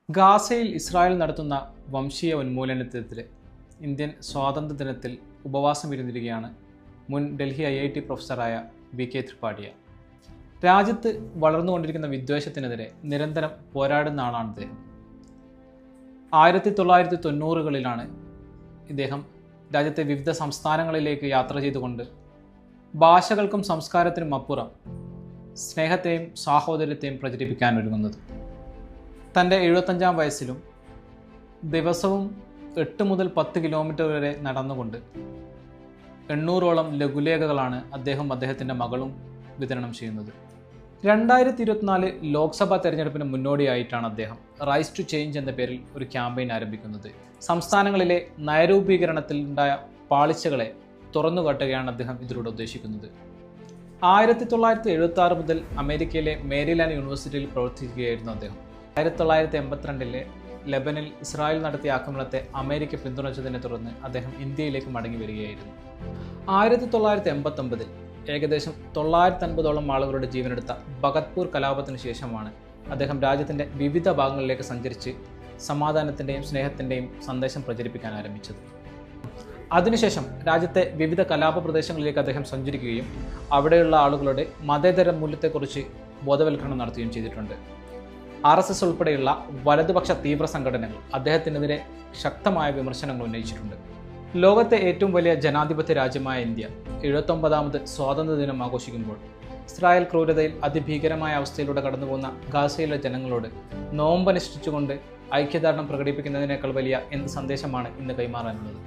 ഗാസയിൽ ഇസ്രായേൽ നടത്തുന്ന വംശീയ ഉന്മൂലനത്തിനെതിരെ ഇന്ത്യൻ സ്വാതന്ത്ര്യദിനത്തിൽ ഉപവാസം ഇരുന്നിരിക്കുകയാണ് മുൻ ഡൽഹി IIT പ്രൊഫസറായ VK ത്രിപാഠിയ. രാജ്യത്ത് വളർന്നുകൊണ്ടിരിക്കുന്ന വിദ്വേഷത്തിനെതിരെ നിരന്തരം പോരാടുന്ന ആളാണ് ഇദ്ദേഹം. 1990കളിലാണ് ഇദ്ദേഹം രാജ്യത്തെ വിവിധ സംസ്ഥാനങ്ങളിലേക്ക് യാത്ര ചെയ്തുകൊണ്ട് ഭാഷകൾക്കും സംസ്കാരത്തിനും അപ്പുറം സ്നേഹത്തെയും സാഹോദര്യത്തെയും പ്രചരിപ്പിക്കാൻ ഒരുങ്ങുന്നത്. തൻ്റെ 75ാം വയസ്സിലും ദിവസവും 8 മുതൽ 10 കിലോമീറ്റർ വരെ നടന്നുകൊണ്ട് 800ഓളം ലഘുലേഖകളാണ് അദ്ദേഹത്തിൻ്റെ മകളും വിതരണം ചെയ്യുന്നത്. 2024 ലോക്സഭാ തെരഞ്ഞെടുപ്പിന് മുന്നോടിയായിട്ടാണ് അദ്ദേഹം റൈസ് ടു ചേഞ്ച് എന്ന പേരിൽ ഒരു ക്യാമ്പയിൻ ആരംഭിക്കുന്നത്. സംസ്ഥാനങ്ങളിലെ നയരൂപീകരണത്തിൽ ഉണ്ടായ പാളിച്ചകളെ തുറന്നുകാട്ടുകയാണ് അദ്ദേഹം ഇതിലൂടെ ഉദ്ദേശിക്കുന്നത്. 1976 മുതൽ അമേരിക്കയിലെ മേരിലാൻഡ് യൂണിവേഴ്സിറ്റിയിൽ പ്രവർത്തിക്കുകയായിരുന്നു അദ്ദേഹം. 1982 ലെബനിൽ ഇസ്രായേൽ നടത്തിയ ആക്രമണത്തെ അമേരിക്ക പിന്തുണച്ചതിനെ തുടർന്ന് അദ്ദേഹം ഇന്ത്യയിലേക്ക് മടങ്ങി വരികയായിരുന്നു. 1989 ഏകദേശം 950ഓളം ആളുകളുടെ ജീവനെടുത്ത ഭഗത്പൂർ കലാപത്തിന് ശേഷമാണ് അദ്ദേഹം രാജ്യത്തിൻ്റെ വിവിധ ഭാഗങ്ങളിലേക്ക് സഞ്ചരിച്ച് സമാധാനത്തിൻ്റെയും സ്നേഹത്തിൻ്റെയും സന്ദേശം പ്രചരിപ്പിക്കാൻ ആരംഭിച്ചത്. അതിനുശേഷം രാജ്യത്തെ വിവിധ കലാപ പ്രദേശങ്ങളിലേക്ക് അദ്ദേഹം സഞ്ചരിക്കുകയും അവിടെയുള്ള ആളുകളുടെ മതേതര മൂല്യത്തെക്കുറിച്ച് ബോധവൽക്കരണം നടത്തുകയും ചെയ്തിട്ടുണ്ട്. RSS ഉൾപ്പെടെയുള്ള വലതുപക്ഷ തീവ്ര സംഘടനകൾ അദ്ദേഹത്തിനെതിരെ ശക്തമായ വിമർശനങ്ങൾ ഉന്നയിച്ചിട്ടുണ്ട്. ലോകത്തെ ഏറ്റവും വലിയ ജനാധിപത്യ രാജ്യമായ ഇന്ത്യ 79ാമത് സ്വാതന്ത്ര്യദിനം ആഘോഷിക്കുമ്പോൾ ഇസ്രായേൽ ക്രൂരതയിൽ അതിഭീകരമായ അവസ്ഥയിലൂടെ കടന്നുപോകുന്ന ഗാസയിലെ ജനങ്ങളോട് നോമ്പനുഷ്ഠിച്ചുകൊണ്ട് ഐക്യദാർഢ്യം പ്രകടിപ്പിക്കുന്നതിനേക്കാൾ വലിയ എന്ത് സന്ദേശമാണ് ഇന്ന് കൈമാറാനുള്ളത്?